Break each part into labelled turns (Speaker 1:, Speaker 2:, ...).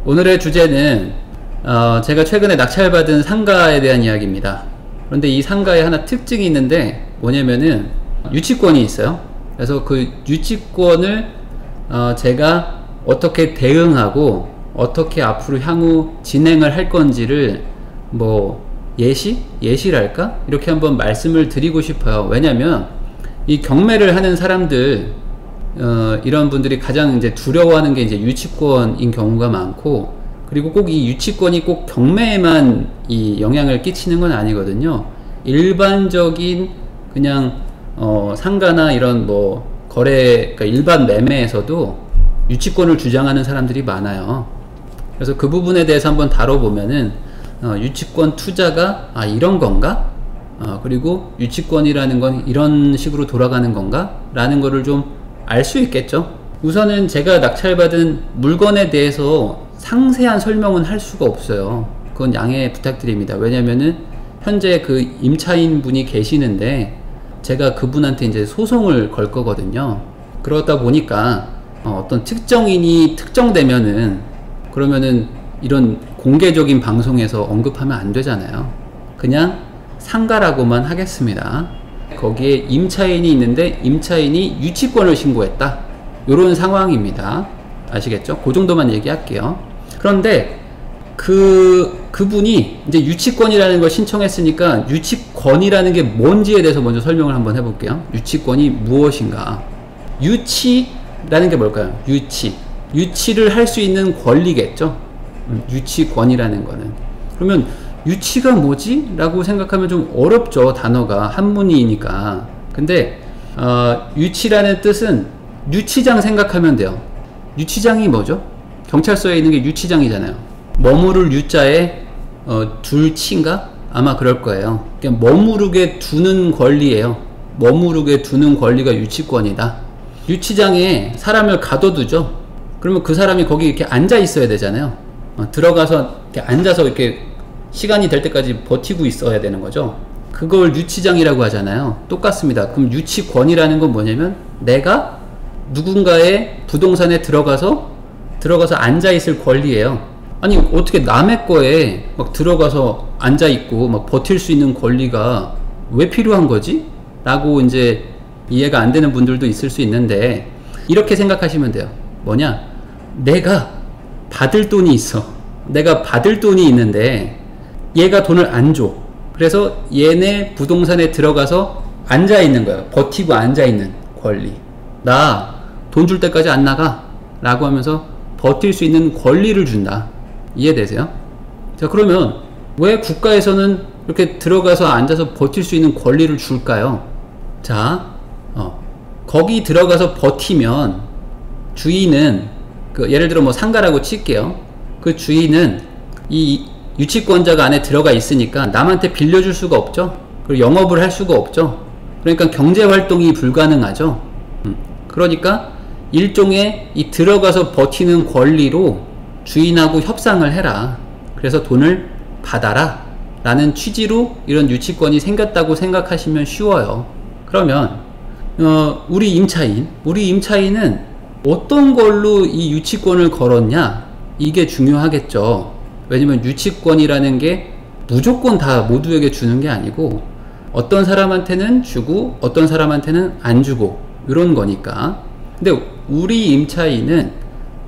Speaker 1: 오늘의 주제는 제가 최근에 낙찰받은 상가에 대한 이야기입니다. 그런데 이 상가에 하나 특징이 있는데 뭐냐면은 유치권이 있어요. 그래서 그 유치권을 제가 어떻게 대응하고 어떻게 앞으로 향후 진행을 할 건지를 뭐 예시랄까? 이렇게 한번 말씀을 드리고 싶어요. 왜냐면 이 경매를 하는 사람들 이런 분들이 가장 이제 두려워하는 게 이제 유치권인 경우가 많고, 그리고 꼭 이 유치권이 꼭 경매에만 이 영향을 끼치는 건 아니거든요. 일반적인 그냥 상가나 이런 뭐 거래, 그러니까 일반 매매에서도 유치권을 주장하는 사람들이 많아요. 그래서 그 부분에 대해서 한번 다뤄보면은 유치권 투자가 이런 건가? 그리고 유치권이라는 건 이런 식으로 돌아가는 건가? 라는 거를 좀 알 수 있겠죠. 우선은 제가 낙찰받은 물건에 대해서 상세한 설명은 할 수가 없어요. 그건 양해 부탁드립니다. 왜냐면은 현재 그 임차인 분이 계시는데 제가 그분한테 이제 소송을 걸 거거든요. 그러다 보니까 어떤 특정인이 특정되면은 그러면은 이런 공개적인 방송에서 언급하면 안 되잖아요. 그냥 상가라고만 하겠습니다. 거기에 임차인이 있는데 임차인이 유치권을 신고했다, 요런 상황입니다. 아시겠죠? 그 정도만 얘기할게요. 그런데 그분이 이제 유치권이라는 걸 신청했으니까 유치권이라는 게 뭔지에 대해서 먼저 설명을 한번 해볼게요. 유치권이 무엇인가? 유치라는 게 뭘까요? 유치를 할 수 있는 권리겠죠. 유치권이라는 거는. 그러면 유치가 뭐지? 라고 생각하면 좀 어렵죠. 단어가 한문이니까. 근데 유치라는 뜻은 유치장 생각하면 돼요. 유치장이 뭐죠? 경찰서에 있는 게 유치장이잖아요. 머무를 유자에 둘치인가? 아마 그럴 거예요. 그냥 머무르게 두는 권리예요. 머무르게 두는 권리가 유치권이다. 유치장에 사람을 가둬두죠. 그러면 그 사람이 거기 이렇게 앉아 있어야 되잖아요. 들어가서 이렇게 앉아서 이렇게 시간이 될 때까지 버티고 있어야 되는 거죠. 그걸 유치장이라고 하잖아요. 똑같습니다. 그럼 유치권이라는 건 뭐냐면 내가 누군가의 부동산에 들어가서 앉아 있을 권리예요. 아니 어떻게 남의 거에 막 들어가서 앉아 있고 막 버틸 수 있는 권리가 왜 필요한 거지? 라고 이제 이해가 안 되는 분들도 있을 수 있는데, 이렇게 생각하시면 돼요. 뭐냐? 내가 받을 돈이 있어. 내가 받을 돈이 있는데 얘가 돈을 안 줘. 그래서 얘네 부동산에 들어가서 앉아 있는 거예요. 버티고 앉아 있는 권리. 나 돈 줄 때까지 안 나가 라고 하면서 버틸 수 있는 권리를 준다. 이해되세요? 자, 그러면 왜 국가에서는 이렇게 들어가서 앉아서 버틸 수 있는 권리를 줄까요? 자, 거기 들어가서 버티면 주인은 예를 들어 뭐 상가라고 칠게요. 그 주인은 이 유치권자가 안에 들어가 있으니까 남한테 빌려줄 수가 없죠. 그리고 영업을 할 수가 없죠. 그러니까 경제활동이 불가능하죠. 그러니까 일종의 이 들어가서 버티는 권리로 주인하고 협상을 해라. 그래서 돈을 받아라 라는 취지로 이런 유치권이 생겼다고 생각하시면 쉬워요. 그러면 우리 임차인은 어떤 걸로 이 유치권을 걸었냐, 이게 중요하겠죠. 왜냐면 유치권이라는 게 무조건 다 모두에게 주는 게 아니고 어떤 사람한테는 주고 어떤 사람한테는 안 주고 이런 거니까. 근데 우리 임차인은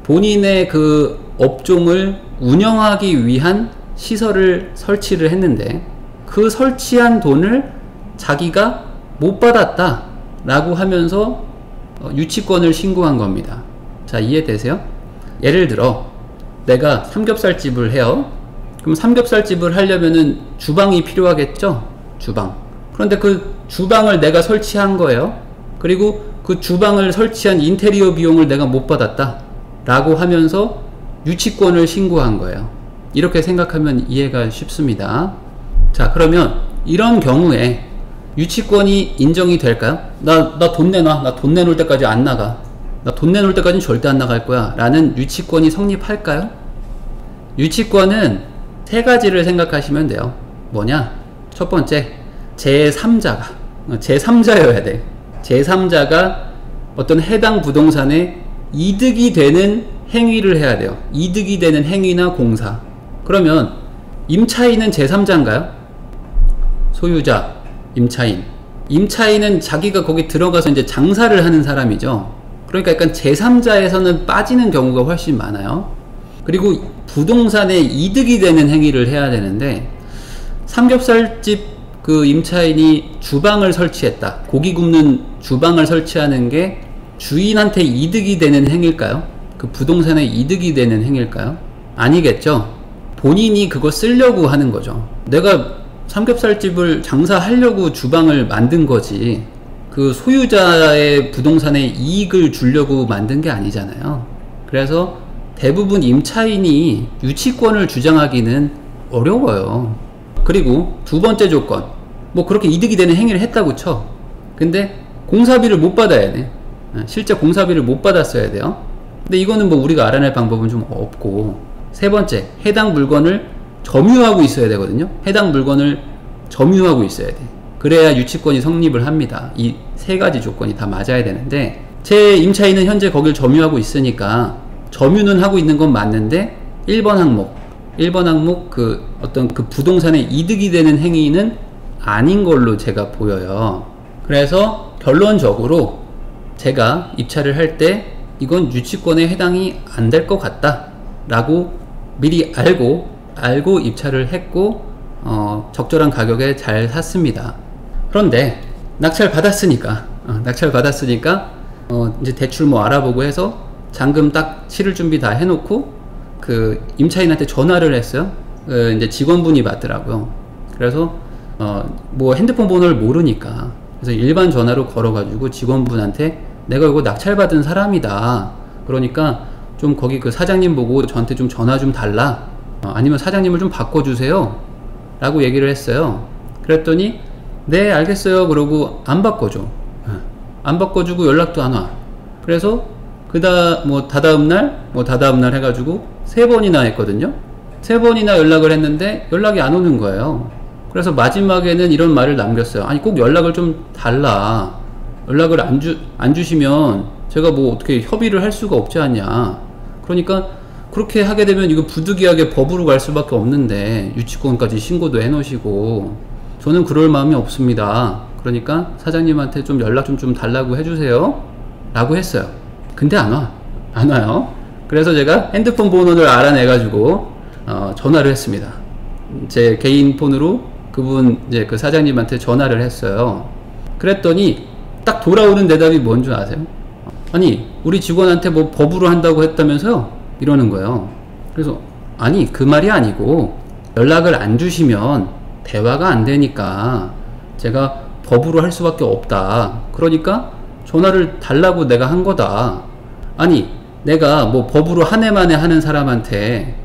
Speaker 1: 본인의 그 업종을 운영하기 위한 시설을 설치를 했는데 그 설치한 돈을 자기가 못 받았다 라고 하면서 유치권을 신고한 겁니다. 자, 이해되세요? 예를 들어 내가 삼겹살집을 해요. 그럼 삼겹살집을 하려면은 주방이 필요하겠죠? 주방. 그런데 그 주방을 내가 설치한 거예요. 그리고 그 주방을 설치한 인테리어 비용을 내가 못 받았다 라고 하면서 유치권을 신고한 거예요. 이렇게 생각하면 이해가 쉽습니다. 자, 그러면 이런 경우에 유치권이 인정이 될까요? 나 돈 내놔. 나 돈 내놓을 때까지 안 나가. 나 돈 내놓을 때까지는 절대 안 나갈 거야 라는 유치권이 성립할까요? 유치권은 세 가지를 생각하시면 돼요. 뭐냐? 첫 번째, 제3자여야 돼. 제3자가 어떤 해당 부동산에 이득이 되는 행위를 해야 돼요. 이득이 되는 행위나 공사. 그러면 임차인은 제3자인가요? 소유자, 임차인. 임차인은 자기가 거기 들어가서 이제 장사를 하는 사람이죠. 그러니까 약간 제3자에서는 빠지는 경우가 훨씬 많아요. 그리고 부동산에 이득이 되는 행위를 해야 되는데, 삼겹살집 그 임차인이 주방을 설치했다. 고기 굽는 주방을 설치하는 게 주인한테 이득이 되는 행위일까요? 그 부동산에 이득이 되는 행위일까요? 아니겠죠. 본인이 그거 쓰려고 하는 거죠. 내가 삼겹살집을 장사하려고 주방을 만든 거지, 그 소유자의 부동산에 이익을 주려고 만든 게 아니잖아요. 그래서 대부분 임차인이 유치권을 주장하기는 어려워요. 그리고 두 번째 조건, 뭐 그렇게 이득이 되는 행위를 했다고 쳐. 근데 공사비를 못 받아야 돼. 실제 공사비를 못 받았어야 돼요. 근데 이거는 뭐 우리가 알아낼 방법은 좀 없고, 세 번째, 해당 물건을 점유하고 있어야 되거든요. 해당 물건을 점유하고 있어야 돼. 그래야 유치권이 성립을 합니다. 이 세 가지 조건이 다 맞아야 되는데, 제 임차인은 현재 거길 점유하고 있으니까 점유는 하고 있는 건 맞는데 1번 항목 그 어떤 그 부동산에 이득이 되는 행위는 아닌 걸로 제가 보여요. 그래서 결론적으로 제가 입찰을 할 때 이건 유치권에 해당이 안 될 것 같다 라고 미리 알고 입찰을 했고, 적절한 가격에 잘 샀습니다. 그런데 낙찰 받았으니까 이제 대출 뭐 알아보고 해서 잔금 딱 치를 준비 다 해놓고 그 임차인한테 전화를 했어요. 이제 직원분이 받더라고요. 그래서 뭐 핸드폰 번호를 모르니까, 그래서 일반 전화로 걸어가지고 직원분한테 내가 이거 낙찰 받은 사람이다. 그러니까 좀 거기 그 사장님 보고 저한테 좀 전화 좀 달라. 아니면 사장님을 좀 바꿔주세요. 라고 얘기를 했어요. 그랬더니 네 알겠어요. 그러고 안 바꿔줘. 안 바꿔주고 연락도 안 와. 그래서 다다음 날 해가지고 3번이나 했거든요. 3번이나 연락을 했는데 연락이 안 오는 거예요. 그래서 마지막에는 이런 말을 남겼어요. 아니 꼭 연락을 좀 달라. 연락을 안 주시면 제가 뭐 어떻게 협의를 할 수가 없지 않냐. 그러니까 그렇게 하게 되면 이거 부득이하게 법으로 갈 수밖에 없는데 유치권까지 신고도 해놓으시고, 저는 그럴 마음이 없습니다. 그러니까 사장님한테 좀 연락 좀 달라고 해주세요 라고 했어요. 근데 안 와요. 그래서 제가 핸드폰 번호를 알아내가지고 전화를 했습니다. 제 개인 폰으로 그분 이제 그 사장님한테 전화를 했어요. 그랬더니 딱 돌아오는 대답이 뭔 줄 아세요? 아니 우리 직원한테 뭐 법으로 한다고 했다면서요? 이러는 거예요. 그래서 아니 그 말이 아니고 연락을 안 주시면 대화가 안 되니까 제가 법으로 할 수밖에 없다. 그러니까 전화를 달라고 내가 한 거다. 아니 내가 뭐 법으로 한 해 만에 하는 사람한테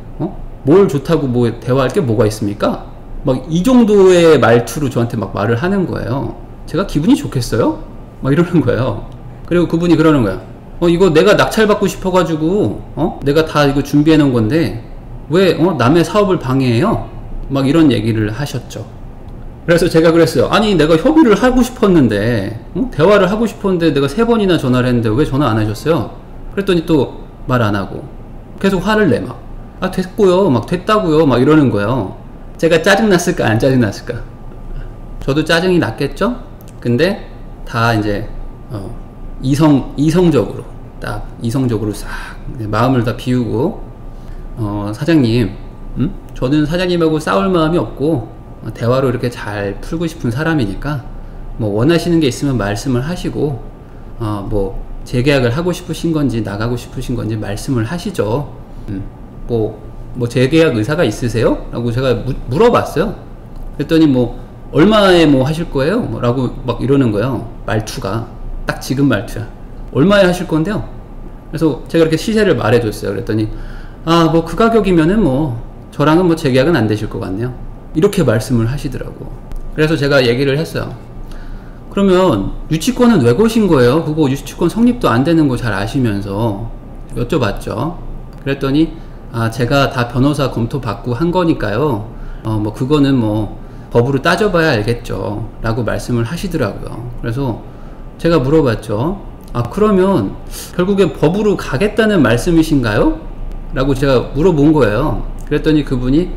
Speaker 1: 뭘 좋다고 뭐 대화할 게 뭐가 있습니까? 막 이 정도의 말투로 저한테 막 말을 하는 거예요. 제가 기분이 좋겠어요? 막 이러는 거예요. 그리고 그분이 그러는 거야. 이거 내가 낙찰 받고 싶어가지고 내가 다 이거 준비해 놓은 건데 왜 남의 사업을 방해해요? 막 이런 얘기를 하셨죠. 그래서 제가 그랬어요. 아니 내가 협의를 하고 싶었는데 대화를 하고 싶었는데 내가 3번이나 전화를 했는데 왜 전화 안 하셨어요? 그랬더니 또 말 안 하고 계속 화를 내. 막 됐고요, 막 됐다고요, 막 이러는 거예요. 제가 짜증났을까 안 짜증났을까? 저도 짜증이 났겠죠? 근데 다 이제 이성적으로 싹 마음을 다 비우고, 사장님, 저는 사장님하고 싸울 마음이 없고 대화로 이렇게 잘 풀고 싶은 사람이니까 뭐 원하시는 게 있으면 말씀을 하시고, 뭐 재계약을 하고 싶으신 건지 나가고 싶으신 건지 말씀을 하시죠. 뭐 재계약 의사가 있으세요? 라고 제가 물어봤어요. 그랬더니 뭐 얼마에 뭐 하실 거예요? 뭐 라고 막 이러는 거예요. 말투가 딱 지금 말투야. 얼마에 하실 건데요? 그래서 제가 이렇게 시세를 말해줬어요. 그랬더니 뭐 그 가격이면은 뭐 저랑은 뭐 재계약은 안 되실 것 같네요. 이렇게 말씀을 하시더라고. 그래서 제가 얘기를 했어요. 그러면 유치권은 왜 거신 거예요? 그거 유치권 성립도 안 되는 거 잘 아시면서. 여쭤봤죠. 그랬더니 제가 다 변호사 검토 받고 한 거니까요. 뭐 그거는 뭐 법으로 따져봐야 알겠죠. 라고 말씀을 하시더라고요. 그래서 제가 물어봤죠. 아, 그러면 결국에 법으로 가겠다는 말씀이신가요? 라고 제가 물어본 거예요. 그랬더니 그분이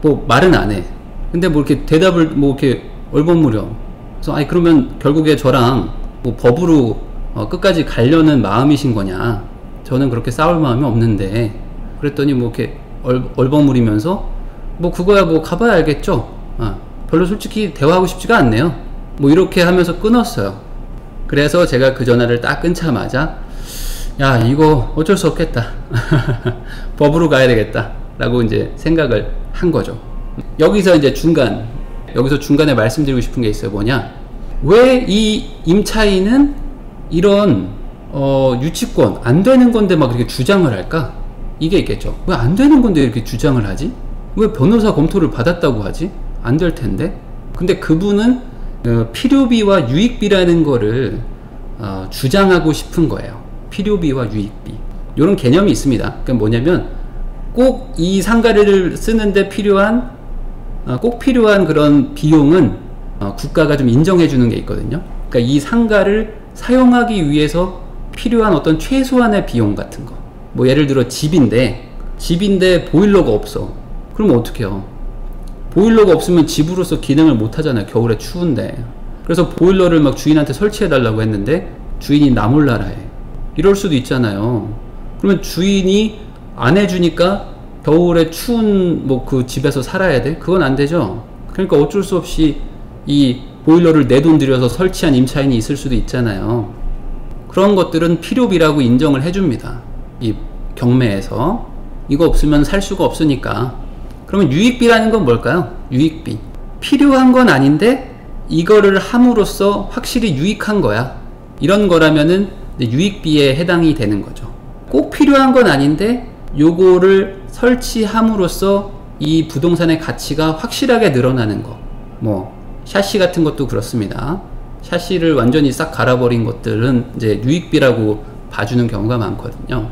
Speaker 1: 뭐 말은 안 해. 근데 뭐 이렇게 대답을 뭐 이렇게 얼버무려. 그래서 아니, 그러면 결국에 저랑 뭐 법으로 끝까지 가려는 마음이신 거냐? 저는 그렇게 싸울 마음이 없는데. 그랬더니 뭐 이렇게 얼버무리면서 뭐 그거야 뭐 가봐야 알겠죠. 별로 솔직히 대화하고 싶지가 않네요. 뭐 이렇게 하면서 끊었어요. 그래서 제가 그 전화를 딱 끊자마자 야, 이거 어쩔 수 없겠다. 법으로 가야 되겠다 라고 이제 생각을 한 거죠. 여기서 중간에 말씀드리고 싶은 게 있어요. 뭐냐, 왜 이 임차인은 이런 유치권 안 되는 건데 막 이렇게 주장을 할까? 이게 있겠죠. 왜 안 되는 건데 이렇게 주장을 하지? 왜 변호사 검토를 받았다고 하지? 안 될 텐데. 근데 그분은 필요비와 유익비라는 거를 주장하고 싶은 거예요. 필요비와 유익비, 이런 개념이 있습니다. 그러니까 뭐냐면 꼭 이 상가를 쓰는데 꼭 필요한 그런 비용은 국가가 좀 인정해 주는 게 있거든요. 그러니까 이 상가를 사용하기 위해서 필요한 어떤 최소한의 비용 같은 거, 뭐 예를 들어 집인데 보일러가 없어. 그러면 어떡해요? 보일러가 없으면 집으로서 기능을 못 하잖아요. 겨울에 추운데. 그래서 보일러를 막 주인한테 설치해 달라고 했는데 주인이 나 몰라라 해. 이럴 수도 있잖아요. 그러면 주인이 안 해주니까 겨울에 추운 뭐 그 집에서 살아야 돼? 그건 안 되죠. 그러니까 어쩔 수 없이 이 보일러를 내 돈 들여서 설치한 임차인이 있을 수도 있잖아요. 그런 것들은 필요비라고 인정을 해줍니다. 이 경매에서. 이거 없으면 살 수가 없으니까. 그러면 유익비라는 건 뭘까요? 유익비. 필요한 건 아닌데 이거를 함으로써 확실히 유익한 거야. 이런 거라면은 유익비에 해당이 되는 거죠. 꼭 필요한 건 아닌데 요거를 설치함으로써 이 부동산의 가치가 확실하게 늘어나는 거. 뭐 샤시 같은 것도 그렇습니다. 샤시를 완전히 싹 갈아버린 것들은 이제 유익비라고 봐주는 경우가 많거든요.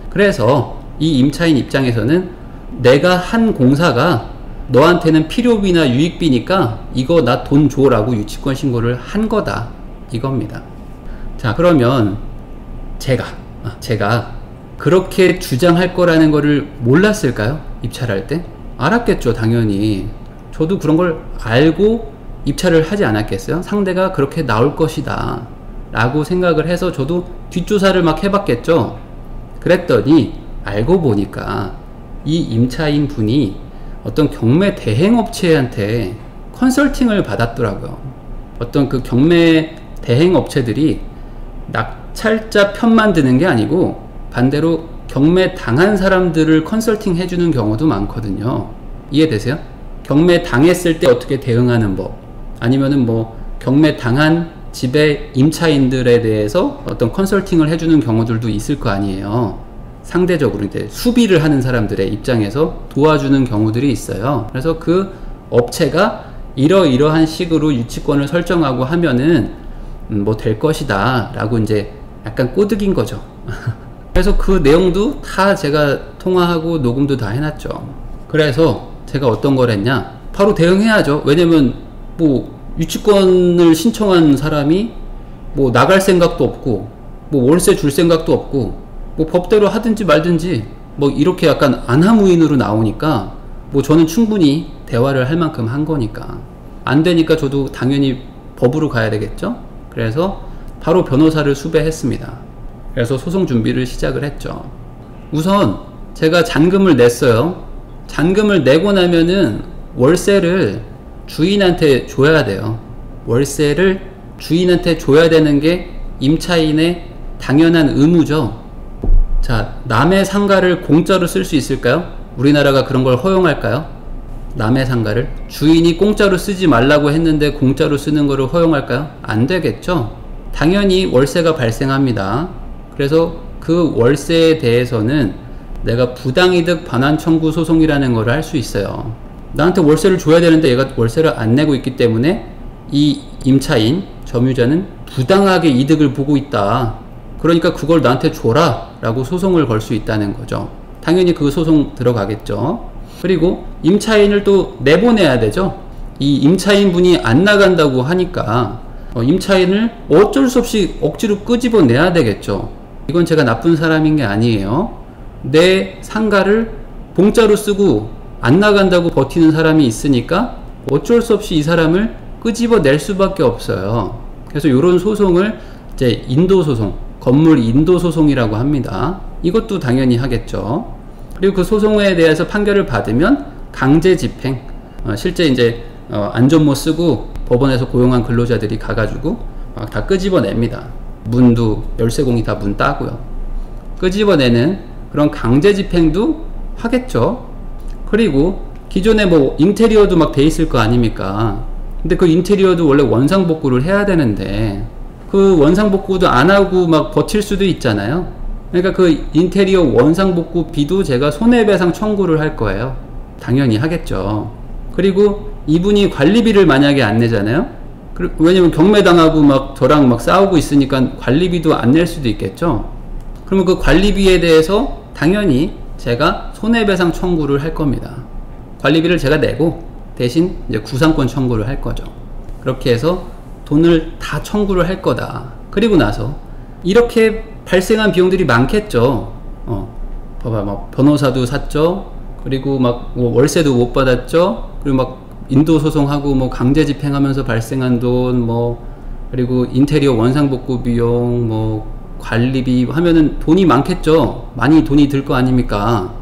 Speaker 1: 그래서 이 임차인 입장에서는 내가 한 공사가 너한테는 필요비나 유익비니까 이거 나 돈 줘라고 유치권 신고를 한 거다, 이겁니다. 자, 그러면 제가 그렇게 주장할 거라는 거를 몰랐을까요? 입찰할 때? 알았겠죠, 당연히. 저도 그런 걸 알고 입찰을 하지 않았겠어요? 상대가 그렇게 나올 것이다 라고 생각을 해서 저도 뒷조사를 막 해봤겠죠. 그랬더니 알고 보니까 이 임차인 분이 어떤 경매 대행업체한테 컨설팅을 받았더라고요. 어떤 그 경매 대행업체들이 낙찰자 편만 드는 게 아니고 반대로 경매 당한 사람들을 컨설팅 해주는 경우도 많거든요. 이해되세요? 경매 당했을 때 어떻게 대응하는 법, 아니면은 뭐 경매 당한 집의 임차인들에 대해서 어떤 컨설팅을 해주는 경우들도 있을 거 아니에요. 상대적으로 이제 수비를 하는 사람들의 입장에서 도와주는 경우들이 있어요. 그래서 그 업체가 이러이러한 식으로 유치권을 설정하고 하면은 뭐 될 것이다 라고 이제 약간 꼬드긴 거죠. 그래서 그 내용도 다 제가 통화하고 녹음도 다 해놨죠. 그래서 제가 어떤 걸 했냐, 바로 대응해야죠. 왜냐면 뭐 유치권을 신청한 사람이 뭐 나갈 생각도 없고 뭐 월세 줄 생각도 없고 뭐 법대로 하든지 말든지 뭐 이렇게 약간 안하무인으로 나오니까 뭐 저는 충분히 대화를 할 만큼 한 거니까. 안 되니까 저도 당연히 법으로 가야 되겠죠. 그래서 바로 변호사를 수배했습니다. 그래서 소송 준비를 시작을 했죠. 우선 제가 잔금을 냈어요. 잔금을 내고 나면은 월세를 주인한테 줘야 돼요. 월세를 주인한테 줘야 되는 게 임차인의 당연한 의무죠. 자, 남의 상가를 공짜로 쓸 수 있을까요? 우리나라가 그런 걸 허용할까요? 남의 상가를 주인이 공짜로 쓰지 말라고 했는데 공짜로 쓰는 거를 허용할까요? 안 되겠죠. 당연히 월세가 발생합니다. 그래서 그 월세에 대해서는 내가 부당이득 반환 청구 소송이라는 거를 할 수 있어요. 나한테 월세를 줘야 되는데 얘가 월세를 안 내고 있기 때문에 이 임차인, 점유자는 부당하게 이득을 보고 있다. 그러니까 그걸 나한테 줘라 라고 소송을 걸 수 있다는 거죠. 당연히 그 소송 들어가겠죠. 그리고 임차인을 또 내보내야 되죠. 이 임차인 분이 안 나간다고 하니까 임차인을 어쩔 수 없이 억지로 끄집어내야 되겠죠. 이건 제가 나쁜 사람인 게 아니에요. 내 상가를 봉짜로 쓰고 안 나간다고 버티는 사람이 있으니까 어쩔 수 없이 이 사람을 끄집어낼 수밖에 없어요. 그래서 이런 소송을 이제 인도소송, 건물 인도소송이라고 합니다. 이것도 당연히 하겠죠. 그리고 그 소송에 대해서 판결을 받으면 강제집행, 실제 이제 안전모 쓰고 법원에서 고용한 근로자들이 가가지고 막 다 끄집어냅니다. 문도 열쇠공이 다 문 따고요. 끄집어내는 그런 강제집행도 하겠죠. 그리고 기존에 뭐 인테리어도 막 돼 있을 거 아닙니까? 근데 그 인테리어도 원래 원상복구를 해야 되는데 그 원상복구도 안 하고 막 버틸 수도 있잖아요. 그러니까 그 인테리어 원상복구비도 제가 손해배상 청구를 할 거예요. 당연히 하겠죠. 그리고 이분이 관리비를 만약에 안 내잖아요. 왜냐면 경매당하고 막 저랑 막 싸우고 있으니까 관리비도 안 낼 수도 있겠죠. 그러면 그 관리비에 대해서 당연히 제가 손해배상 청구를 할 겁니다. 관리비를 제가 내고 대신 이제 구상권 청구를 할 거죠. 그렇게 해서 돈을 다 청구를 할 거다. 그리고 나서 이렇게 발생한 비용들이 많겠죠. 봐봐, 막 변호사도 샀죠. 그리고 막 뭐 월세도 못 받았죠. 그리고 막 인도 소송하고 뭐 강제 집행하면서 발생한 돈, 뭐 그리고 인테리어 원상복구 비용, 뭐 관리비 하면은 돈이 많겠죠. 많이 돈이 들 거 아닙니까?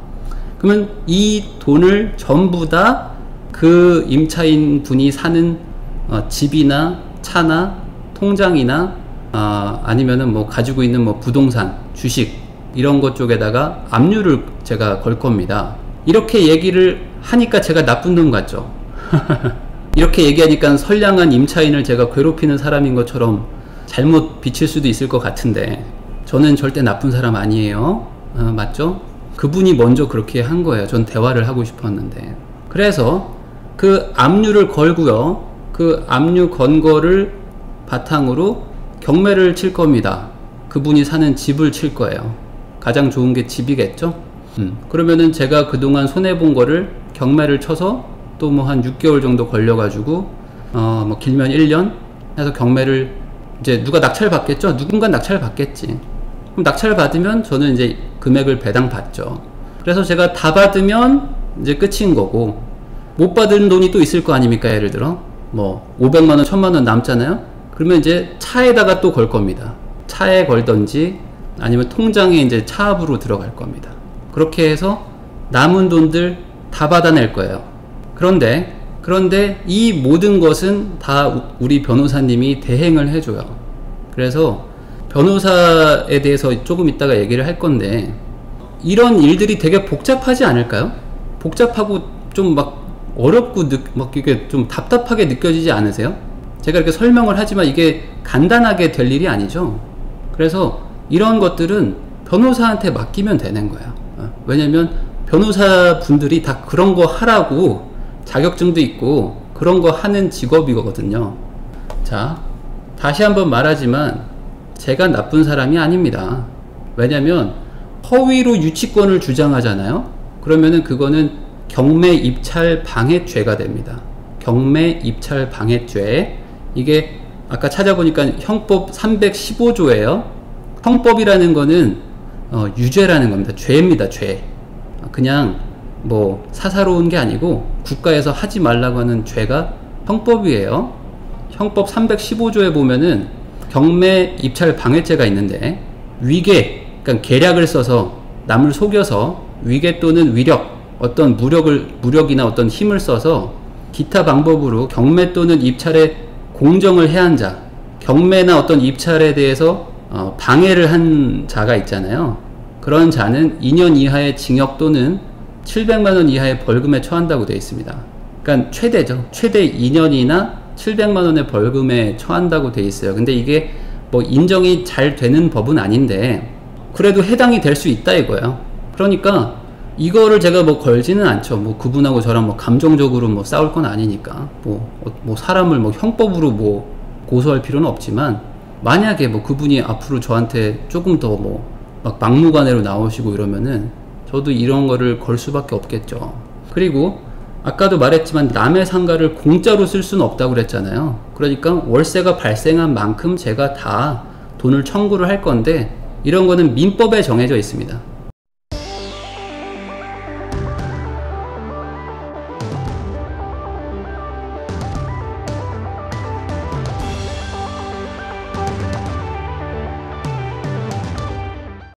Speaker 1: 그러면 이 돈을 전부 다 그 임차인 분이 사는 집이나 차나 통장이나 아니면은 뭐 가지고 있는 뭐 부동산, 주식 이런 것 쪽에다가 압류를 제가 걸 겁니다. 이렇게 얘기를 하니까 제가 나쁜 놈 같죠. 이렇게 얘기하니까 선량한 임차인을 제가 괴롭히는 사람인 것처럼 잘못 비칠 수도 있을 것 같은데 저는 절대 나쁜 사람 아니에요. 맞죠? 그분이 먼저 그렇게 한 거예요. 전 대화를 하고 싶었는데. 그래서 그 압류를 걸고요. 그 압류 건 거를 바탕으로 경매를 칠 겁니다. 그분이 사는 집을 칠 거예요. 가장 좋은 게 집이겠죠? 그러면은 제가 그동안 손해본 거를 경매를 쳐서 또 뭐 한 6개월 정도 걸려가지고 뭐 길면 1년 해서 경매를 이제 누가 낙찰 받겠죠? 누군가 낙찰 받겠지. 그럼 낙찰 받으면 저는 이제 금액을 배당 받죠. 그래서 제가 다 받으면 이제 끝인 거고, 못 받은 돈이 또 있을 거 아닙니까? 예를 들어 뭐 500만원 1000만원 남잖아요. 그러면 이제 차에다가 또 걸 겁니다. 차에 걸던지 아니면 통장에 이제 차압으로 들어갈 겁니다. 그렇게 해서 남은 돈들 다 받아낼 거예요. 그런데 이 모든 것은 다 우리 변호사님이 대행을 해줘요. 그래서 변호사에 대해서 조금 이따가 얘기를 할 건데, 이런 일들이 되게 복잡하지 않을까요? 복잡하고 좀 막 어렵고 막 이게 좀 답답하게 느껴지지 않으세요? 제가 이렇게 설명을 하지만 이게 간단하게 될 일이 아니죠. 그래서 이런 것들은 변호사한테 맡기면 되는 거예요. 왜냐면 변호사 분들이 다 그런 거 하라고 자격증도 있고 그런 거 하는 직업이거든요. 자, 다시 한번 말하지만 제가 나쁜 사람이 아닙니다. 왜냐면 허위로 유치권을 주장하잖아요. 그러면은 그거는 경매 입찰 방해죄가 됩니다. 경매 입찰 방해죄, 이게 아까 찾아보니까 형법 315조예요. 형법이라는 거는 유죄라는 겁니다. 죄입니다. 죄. 그냥 뭐 사사로운 게 아니고 국가에서 하지 말라고 하는 죄가 형법이에요. 형법 315조에 보면은 경매 입찰 방해죄가 있는데, 위계, 그러니까 계략을 써서 남을 속여서 위계 또는 위력, 어떤 무력이나 어떤 힘을 써서 기타 방법으로 경매 또는 입찰에 공정을 해한 자, 경매나 어떤 입찰에 대해서 방해를 한 자가 있잖아요. 그런 자는 2년 이하의 징역 또는 700만원 이하의 벌금에 처한다고 되어 있습니다. 그러니까 최대죠. 최대 2년이나 700만원의 벌금에 처한다고 되어 있어요. 근데 이게 뭐 인정이 잘 되는 법은 아닌데 그래도 해당이 될 수 있다 이거예요. 그러니까 이거를 제가 뭐 걸지는 않죠. 뭐 그분하고 저랑 뭐 감정적으로 뭐 싸울 건 아니니까 뭐 사람을 뭐 형법으로 뭐 고소할 필요는 없지만, 만약에 뭐 그분이 앞으로 저한테 조금 더 뭐 막 막무가내로 나오시고 이러면은 저도 이런 거를 걸 수밖에 없겠죠. 그리고 아까도 말했지만 남의 상가를 공짜로 쓸 수는 없다고 그랬잖아요. 그러니까 월세가 발생한 만큼 제가 다 돈을 청구를 할 건데, 이런 거는 민법에 정해져 있습니다.